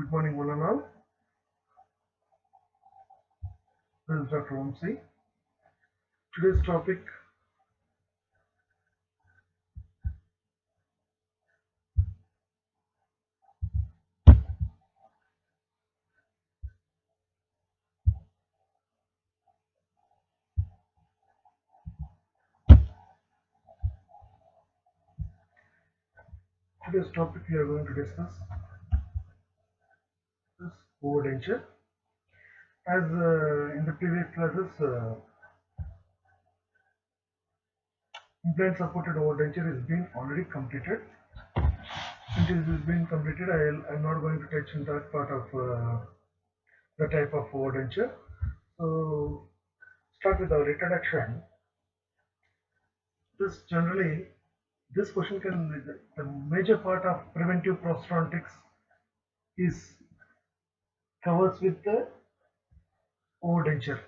Good morning, one and all. This is Dr. Vamsi. Today's topic, today's topic we are going to discuss is overdenture. As in the previous classes, implant supported overdenture is being already completed. Since it has been completed, I'm not going to touch on that part of the type of overdenture. So, start with our introduction. This question the major part of preventive prosthodontics is covers with the overdenture.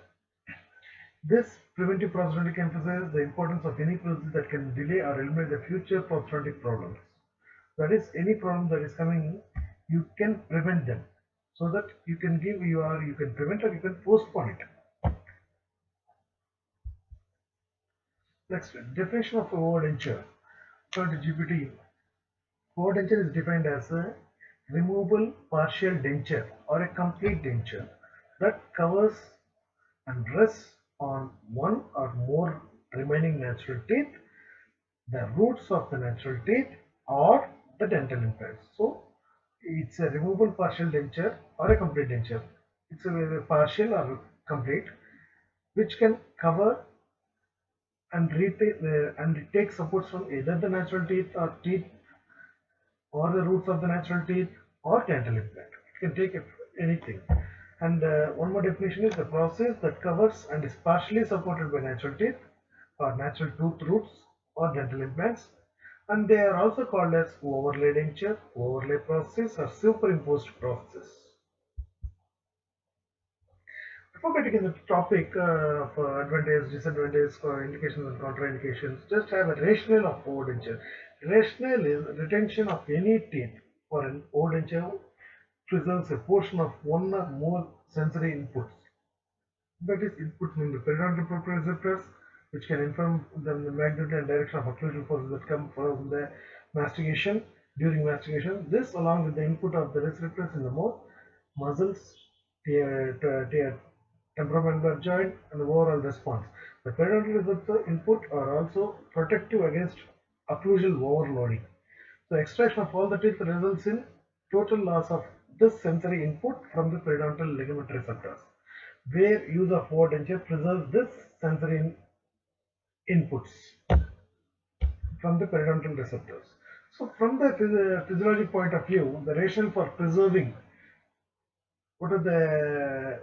This preventive prosthodontic emphasizes the importance of any procedure that can delay or eliminate the future prosthodontic problems. That is, any problem that is coming, you can prevent them, so that you can prevent or you can postpone it. Next, definition of overdenture. According to GPT, overdenture is defined as a removable partial denture or a complete denture that covers and rests on one or more remaining natural teeth, the roots of the natural teeth, or the dental implants. So it's a removable partial denture or a complete denture. It's a partial or complete, which can cover and it takes supports from either the natural teeth or the roots of the natural teeth or dental implant. It can take anything. And one more definition is the process that covers and is partially supported by natural teeth or natural tooth roots or dental implants. And they are also called as overlay denture, overlay process, or superimposed process. Before getting into the topic of advantages, disadvantages, indications, and contraindications, just have a rationale of overdenture. Rationale is retention of any teeth for an overdenture preserves a portion of one or more sensory inputs. That is input from the periodontal proprioceptors, which can inform them the magnitude and direction of occlusal forces that come from the mastication during mastication. This, along with the input of the receptors in the mouth, muscles, temporomandibular joint, and the overall response. The periodontal receptor input are also protective against occlusal overloading. The extraction of all the teeth results in total loss of this sensory input from the periodontal ligament receptors, where use of overdenture preserves this sensory inputs from the periodontal receptors. So, from the physiologic point of view, the rationale for preserving what are the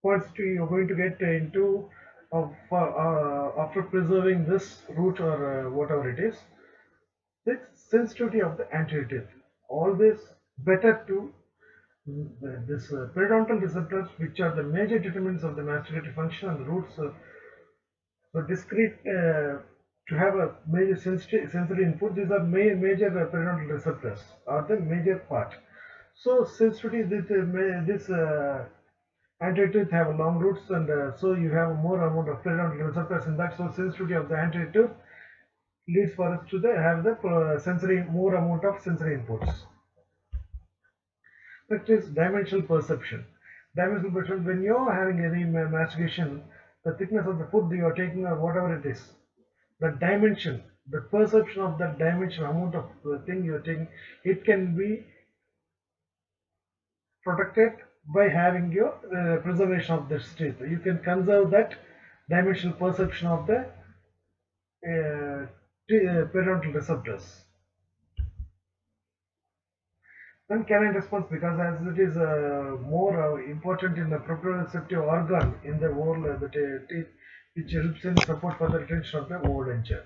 points you're going to get into after preserving this root or whatever it is. The sensitivity of the anterior teeth. Always better to this periodontal receptors, which are the major determinants of the masticatory function and the roots. So discrete to have a major sensory input. These are major periodontal receptors are the major part. So sensitivity this anterior teeth have long roots, and so you have more amount of periodontal receptors in that. So sensitivity of the anterior tooth leads for us to have the sensory more amount of sensory inputs. Next is dimensional perception. Dimensional perception, when you're having any mastication, the thickness of the food you are taking or whatever it is, the dimension, the perception of that dimension, amount of thing you are taking, it can be protected by having your preservation of this teeth. You can conserve that dimensional perception of the periodontal receptors. Then canine response, because as it is more important in the proprioceptive organ in the whole the teeth, which helps in support for the retention of the overdenture.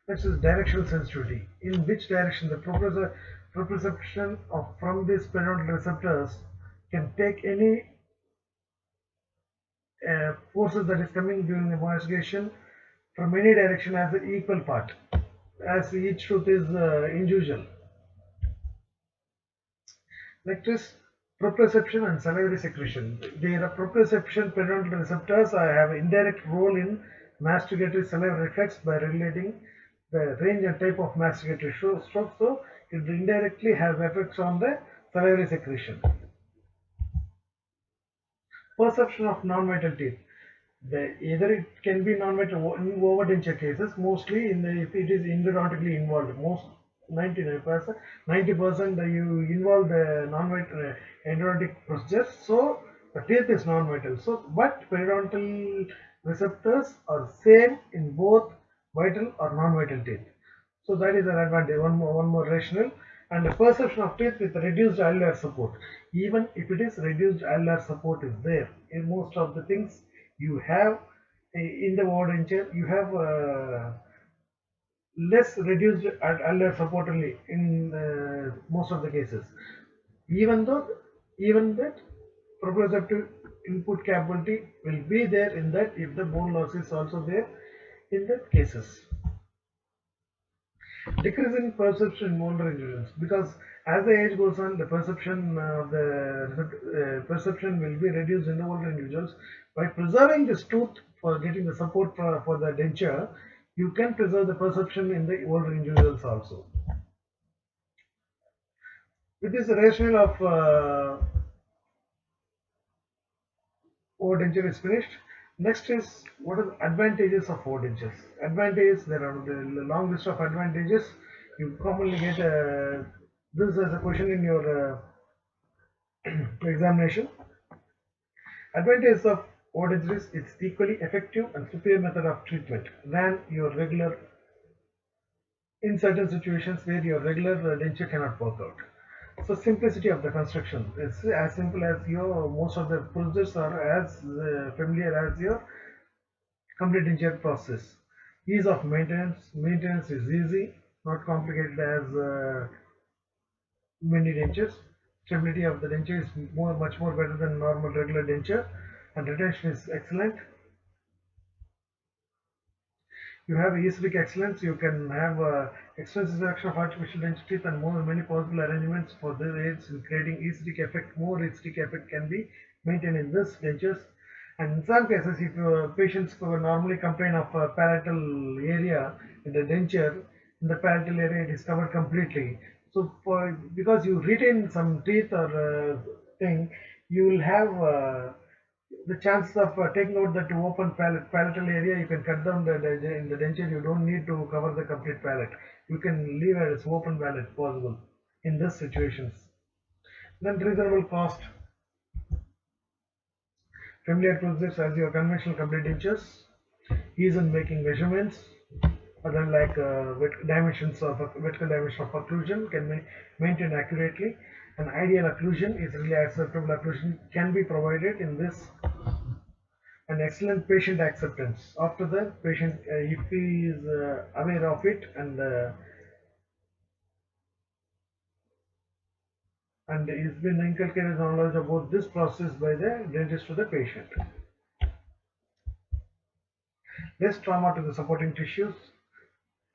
Next is directional sensitivity. In which direction the proprioception of from these periodontal receptors can take any forces that is coming during the mastication from any direction as an equal part, as each tooth is individual. Next is proprioception and salivary secretion. The proprioception periodontal receptors have an indirect role in masticatory salivary reflex by regulating the range and type of masticatory strokes. So it indirectly has effects on the salivary secretion. Perception of non-vital teeth. Either it can be non-vital in overdenture cases, mostly in the, if it is endodontically involved, most 99%, 90% you involve the non-vital endodontic procedures, so the teeth is non-vital. So, but periodontal receptors are same in both vital or non-vital teeth. So that is an advantage. One more rationale, and the perception of teeth with reduced alveolar support. Even if it is reduced alveolar support is there in most of the things you have in the overdenture, you have less reduced alveolar support only in most of the cases. Even though, even that proprioceptive input capability will be there in that if the bone loss is also there in the cases. Decrease in perception in older individuals, because as the age goes on, the perception of the perception will be reduced in the older individuals. By preserving this tooth for getting the support for the denture, you can preserve the perception in the older individuals also. With this rationale of overdenture is finished. Next is what are the advantages of overdentures. Advantages, there are the long list of advantages. You commonly get this as a question in your examination. Advantage of overdentures is it's equally effective and superior method of treatment than your regular, in certain situations where your regular denture cannot work out. So simplicity of the construction. It's as simple as your most of the procedures are as familiar as your complete denture process. Ease of maintenance. Maintenance is easy, not complicated as many dentures. Stability of the denture is much more better than normal regular denture, and retention is excellent. You have aesthetic excellence. You can have extensive selection of artificial denture teeth and many possible arrangements for this aids in creating aesthetic effect. More aesthetic effect can be maintained in this dentures. And in some cases, if patients who normally complain of palatal area in the denture, in the palatal area it is covered completely. So because you retain some teeth or thing, you will have the chances of taking out that open palatal area, you can cut down in the denture. You don't need to cover the complete palate. You can leave it as open palate possible in these situations. Then reasonable cost. Familiar procedures as your conventional complete dentures. Ease in making measurements. Other like vertical dimension of occlusion can be maintained accurately. An ideal occlusion is really acceptable occlusion can be provided in this. An excellent patient acceptance after the patient if he is aware of it and he's been inculcated knowledge about this process by the dentist to the patient. Less trauma to the supporting tissues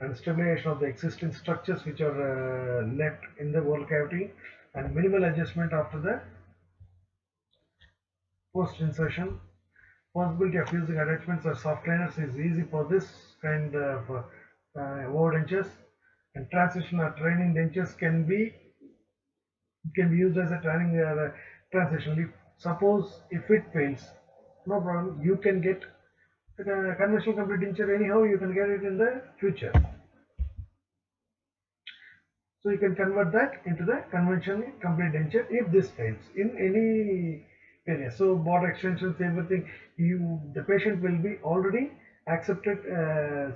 and stabilization of the existing structures which are left in the oral cavity, and minimal adjustment after the post insertion. Possibility of using attachments or soft liners is easy for this kind of over dentures, and transition or training dentures can be used as a training transition. Suppose if it fails, no problem. You can get conventional complete denture anyhow. You can get it in the future. So you can convert that into the conventional complete denture if this fails in any area. So border extensions, everything, the patient will be already accepted.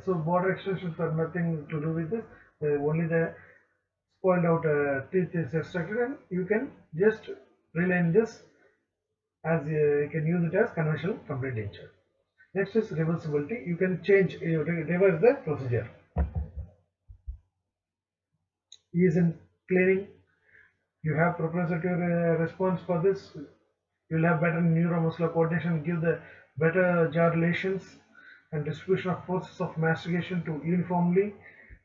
So border extensions are nothing to do with this. Only the spoiled out teeth is extracted, and you can just reline this as you can use it as conventional complete denture. Next is reversibility. You can change, reverse the procedure. Ease in cleaning. You have proprioceptive response for this. You'll have better neuromuscular coordination, give the better jaw relations and distribution of forces of mastication to uniformly,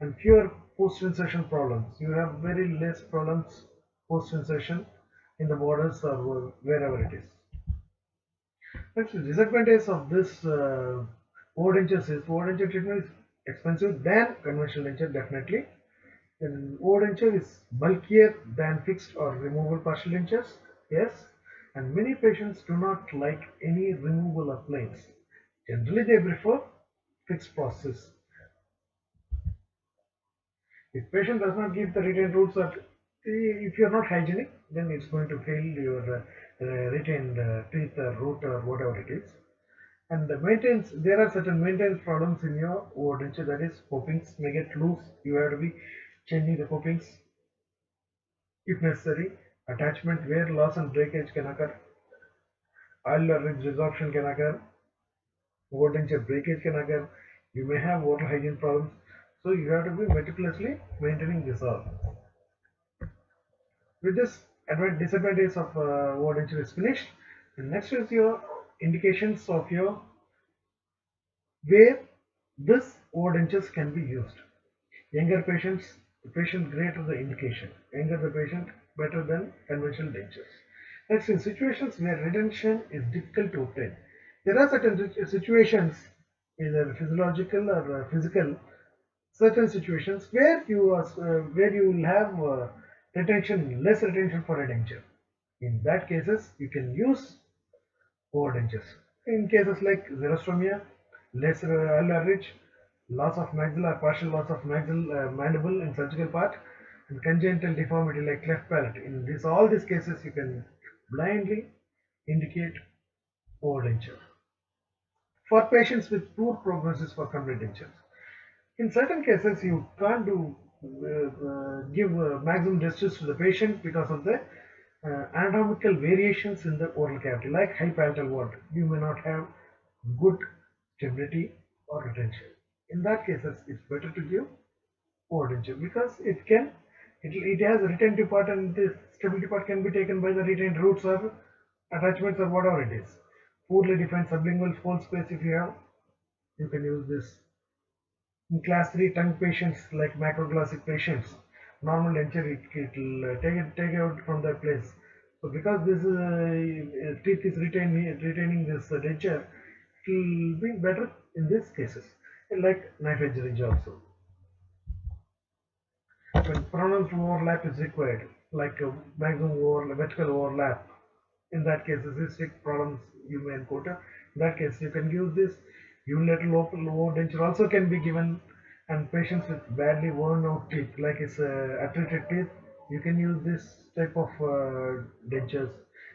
and fewer post-insertion problems. You have very less problems post-insertion. in the borders or wherever it is. Next, the disadvantage of this overdentures is overdenture treatment is expensive than conventional denture definitely. Then overdenture is bulkier than fixed or removable partial dentures, yes. And many patients do not like any removable appliance. Generally, they prefer fixed process. If patient does not give the retained roots, or if you are not hygienic, then it's going to fail your retained teeth or root or whatever it is. And the maintenance, there are certain maintenance problems in your overdenture, that is copings may get loose. You have to be changing the copings if necessary. Attachment wear loss and breakage can occur. Oil or ridge resorption can occur. Overdenture breakage can occur. You may have oral hygiene problems. So you have to be meticulously maintaining this all. With this disadvantage of overdenture is finished. And next is your indications of your where this overdentures can be used. Younger patients, the patient greater the indication. Younger the patient, better than conventional dentures. Next, in situations where retention is difficult to obtain, there are certain situations, either physiological or physical, certain situations where you will have retention, less retention for a denture. In that cases, you can use overdentures. In cases like xerostomia, less alveolar ridge, loss of maxilla, partial loss of mandible in surgical part, and congenital deformity like cleft palate. In this, all these cases, you can blindly indicate overdenture. For patients with poor prognosis for complete dentures, in certain cases, you can't give maximum justice to the patient because of the anatomical variations in the oral cavity, like high palatal vault. You may not have good stability or retention. In that cases, it's better to give overdenture because it has a retentive part, and this stability part can be taken by the retained roots or attachments or whatever it is. Poorly defined sublingual fold space, if you have, you can use this. In class 3 tongue patients like macroglossic patients, normal denture it will take out from their place. So because this teeth is retaining this denture, it will be better in these cases. Like knife edge ridge also. When pronounced overlap is required, like a maximum vertical overlap, in that case, cystic problems you may encounter. In that case, you can use this. Unilateral local lower denture also can be given, and patients with badly worn out teeth, like it's attrited teeth, you can use this type of dentures.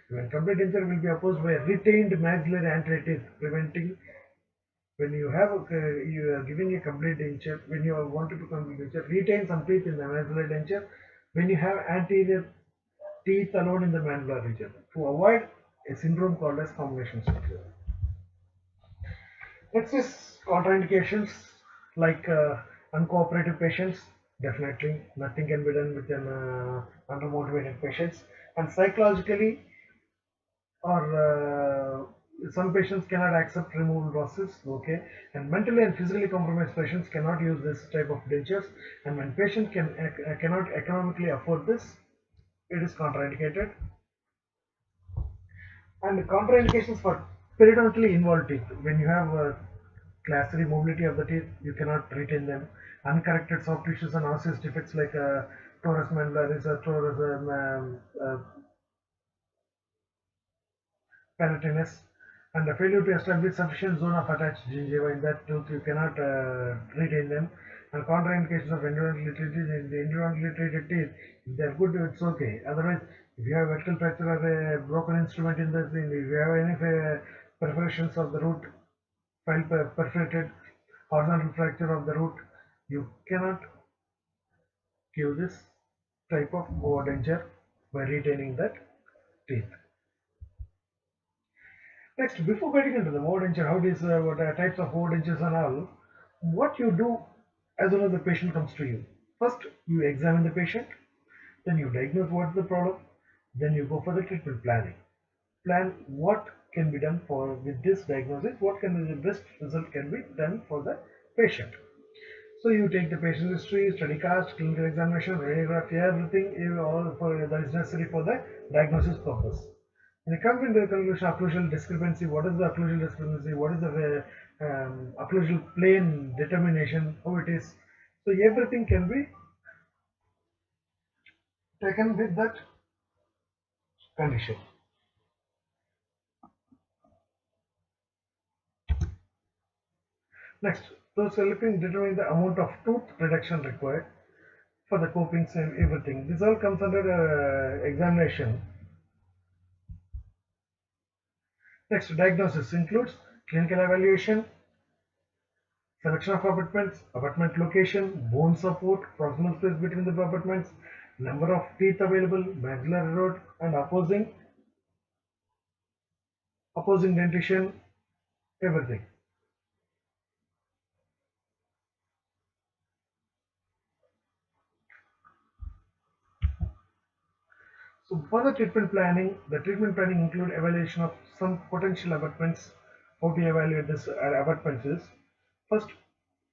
When complete denture will be opposed by retained maxillary anterior teeth, preventing when you have you are giving a complete denture, when you want to do complete denture, retain some teeth in the maxillary denture. When you have anterior teeth alone in the mandibular region to avoid a syndrome called as combination structure. Next is contraindications like uncooperative patients. Definitely, nothing can be done with an undermotivated patients, and psychologically or some patients cannot accept removal process. Okay, and mentally and physically compromised patients cannot use this type of dentures, and when patient cannot economically afford this, it is contraindicated. And contraindications for periodontally involved teeth. When you have class 3 mobility of the teeth, you cannot retain them. Uncorrected soft tissues and osseous defects like torus mandibuloris or torus palatinus, and the failure to establish sufficient zone of attached gingiva in that tooth, you cannot retain them. And contraindications of endodontally treated in the endodontally treated teeth, if they are good, it's okay. Otherwise, if you have vertical fracture or a broken instrument in the thing, if you have any perforations of the root, file perforated, horizontal fracture of the root, you cannot give this type of overdenture by retaining that teeth. Next, before getting into the overdenture, how these what types of overdentures and all, what you do as soon as the patient comes to you. First, you examine the patient, then you diagnose what's the problem, then you go for the treatment planning. Plan what can be done for with this diagnosis, what can be the best result can be done for the patient. So you take the patient history, study cast, clinical examination, radiography, everything all for that is necessary for the diagnosis purpose. When you come into the conclusion, occlusal discrepancy, what is the occlusal discrepancy? What is the occlusal plane determination? How it is? So everything can be taken with that condition. Next, those helping determine the amount of tooth reduction required for the copings and everything. This all comes under examination. Next, diagnosis includes clinical evaluation, selection of abutments, abutment location, bone support, proximal space between the abutments, number of teeth available, maxillary root, and opposing dentition, everything. So for the treatment planning include evaluation of some potential abutments. How to evaluate this abutments is first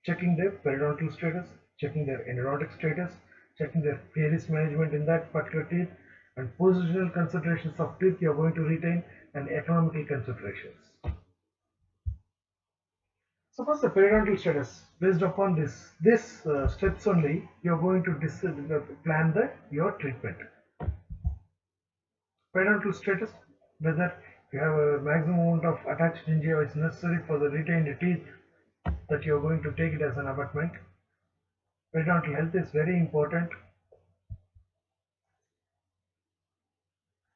checking their periodontal status, checking their endodontic status, checking their caries management in that particular teeth, and positional considerations of teeth you are going to retain and economical considerations. So first the periodontal status. Based upon this steps only, you are going to plan your treatment. Periodontal status, whether you have a maximum amount of attached gingiva is necessary for the retained teeth that you are going to take it as an abutment. Periodontal health is very important.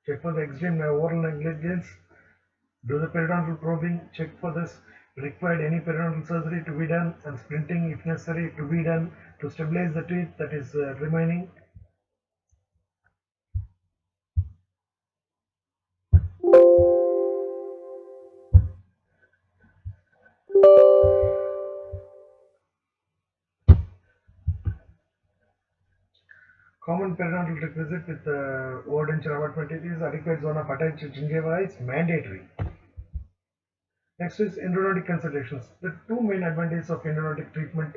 Check for the extreme oral negligence. Do the periodontal probing. Check for this. Required any periodontal surgery to be done and splinting if necessary to be done to stabilize the teeth that is remaining. Common periodontal requisite with overdenture abutment is adequate zone of attached gingiva is mandatory. Next is endodontic considerations. The two main advantages of endodontic treatment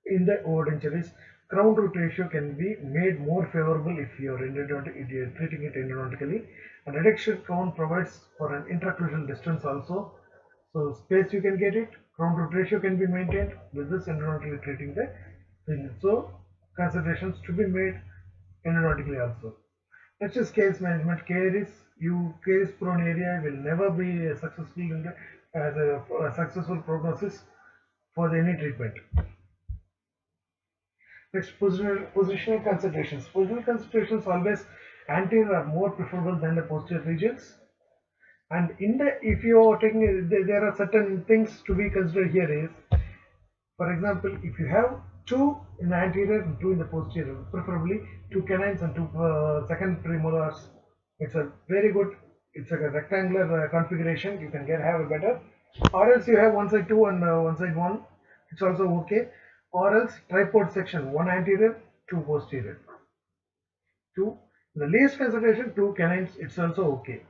in the overdenture is crown root ratio can be made more favorable if you are treating it endodontically, and reduction crown provides for an intraocclusal distance also. So space you can get it, crown root ratio can be maintained with this endodontically treating the thing. So considerations to be made endodontically also. Next is case management. Caries prone area will never be successful in the, as a successful prognosis for any treatment. Next, positional considerations. Positional considerations always anterior are more preferable than the posterior regions. And in the if you are taking there are certain things to be considered here is, for example, if you have two in the anterior and two in the posterior, preferably two canines and two second premolars, it's a very good. It's like a rectangular configuration. You can have a better, or else you have one side two and one side one. It's also okay. Or else tripod section, one anterior, two posterior. Two, the least consideration, two canines. It's also okay.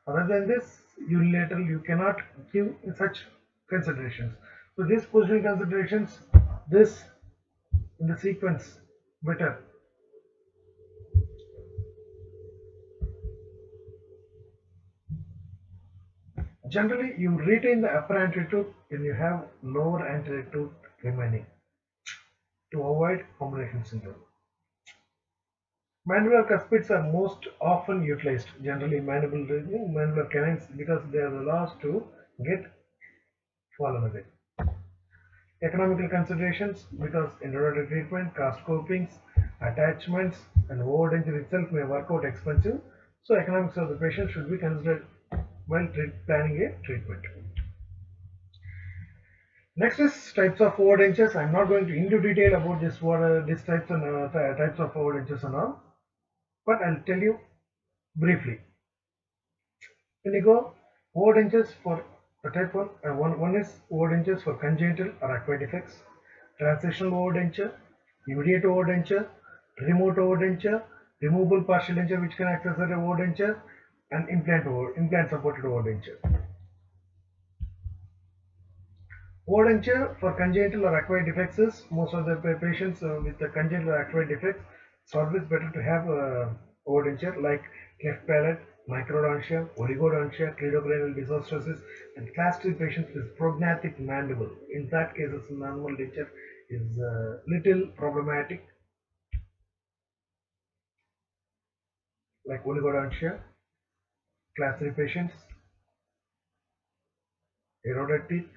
Other than this, unilateral you cannot give such considerations. So these positional considerations, this in the sequence better. Generally, you retain the upper anterior tooth when you have lower anterior tooth remaining to avoid combination syndrome. Mandibular cuspids are most often utilized, generally mandibular canines, because they are the last to get fallen away. Economical considerations, because endodontic treatment, cast copings, attachments, and overdenture itself may work out expensive. So economics of the patient should be considered while planning a treatment. Next is types of overdentures. I'm not going to into detail about these types and types of overdentures and all, but I'll tell you briefly. When you go overdentures for the type one is overdentures for congenital or acquired defects, transitional overdenture, immediate overdenture, remote overdenture, removable partial denture which can act as a overdenture, and implant supported overdenture. Overdenture for congenital or acquired defects is most of the patients with the congenital or acquired defects. It's always better to have overdenture like cleft palate, microdontia, oligodontia, cleidocranial dysostosis, and class 3 patients with prognathic mandible. In that case, normal denture is little problematic, like oligodontia, class 3 patients, eroded teeth.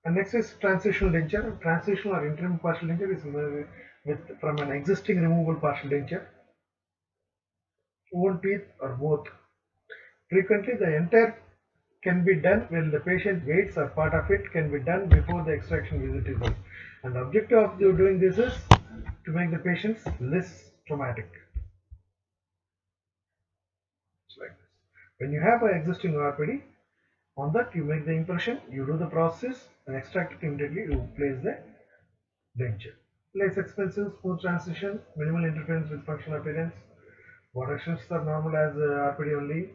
And next is transitional denture. Transitional or interim partial denture is from an existing removable partial denture. Own teeth or both. Frequently, the entire can be done when the patient waits, or part of it can be done before the extraction visit is done. And the objective of doing this is to make the patients less traumatic. It's like this. When you have an existing ORPD, on that you make the impression, you do the process, and extract it immediately. You place the denture. Less expensive, smooth transition, minimal interference with functional appearance. Water shifts are normal as RPD only.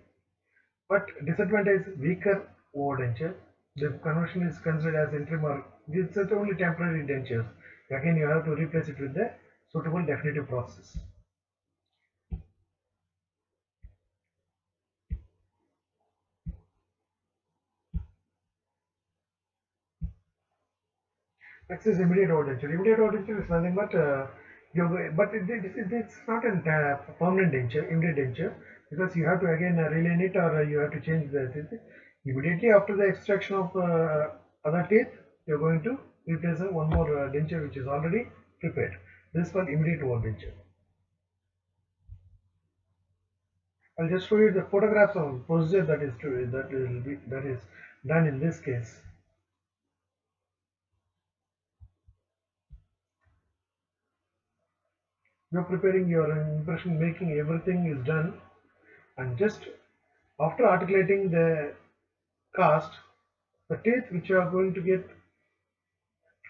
But disadvantage is weaker overdenture. The conversion is considered as interim or it's only temporary dentures. Again, you have to replace it with the suitable definitive process. Next is immediate overdenture. Immediate overdenture is nothing but it's not a permanent denture, immediate denture, because you have to again reline it, or you have to change the teeth. Immediately after the extraction of other teeth, you're going to replace one more denture which is already prepared. This is called immediate overdenture. I'll just show you the photographs of procedure that is done in this case. You're preparing your impression making, everything is done, and just after articulating the cast, the teeth which you are going to get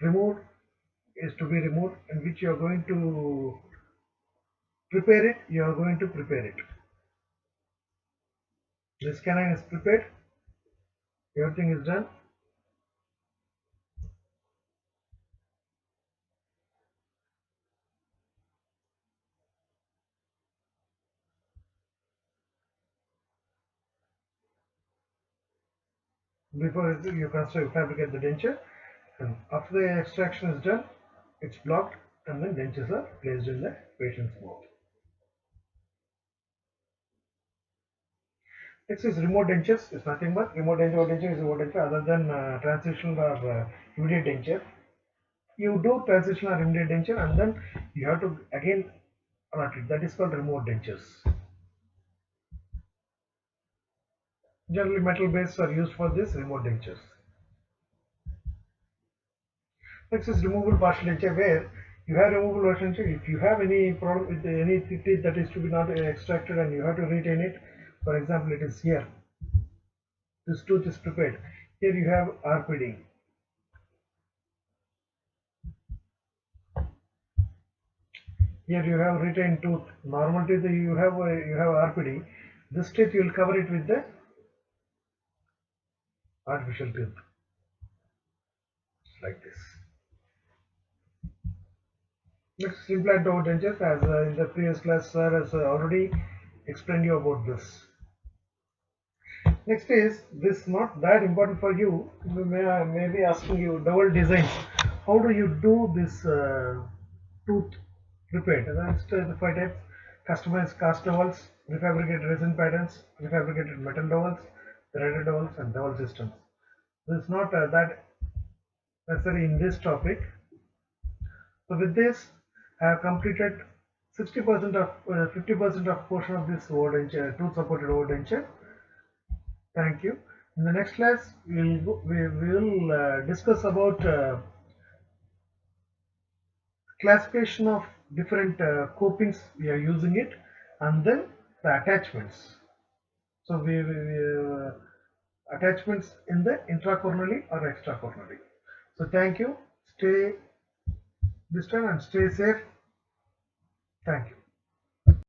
removed is to be removed, and which you are going to prepare it, you are going to prepare it. This canine is prepared, everything is done. Before you fabricate the denture, and after the extraction is done, it's blocked, and then dentures are placed in the patient's mouth. Next is remote dentures. It's nothing but remote denture is remote denture other than transitional or immediate denture. You do transitional or immediate denture, and then you have to again rot it. That is called remote dentures. Generally, metal bases are used for this remote dentures. Next is removable partial denture, where you have removable partial denture. If you have any problem with any teeth that is to be not extracted and you have to retain it, for example, it is here. This tooth is prepared. Here you have RPD. Here you have retained tooth. Normal teeth you have RPD. This teeth you will cover it with the artificial tooth. It's like this. Next, implant over dentures, as in the previous class, sir has already explained you about this. Next is this not that important for you. May be asking you dowel designs. How do you do this tooth prepared? That's the 5 types: customized cast dowels, prefabricated resin patterns, prefabricated metal dowels, threaded dowels, and dowel systems. This is not that necessary in this topic. So with this, I have completed 60% of 50% of portion of this overdenture, tooth supported overdenture. Thank you. In the next class, we will discuss about classification of different copings we are using it, and then the attachments. So attachments in the intracoronally or extracoronally. So thank you. Stay this time and stay safe. Thank you.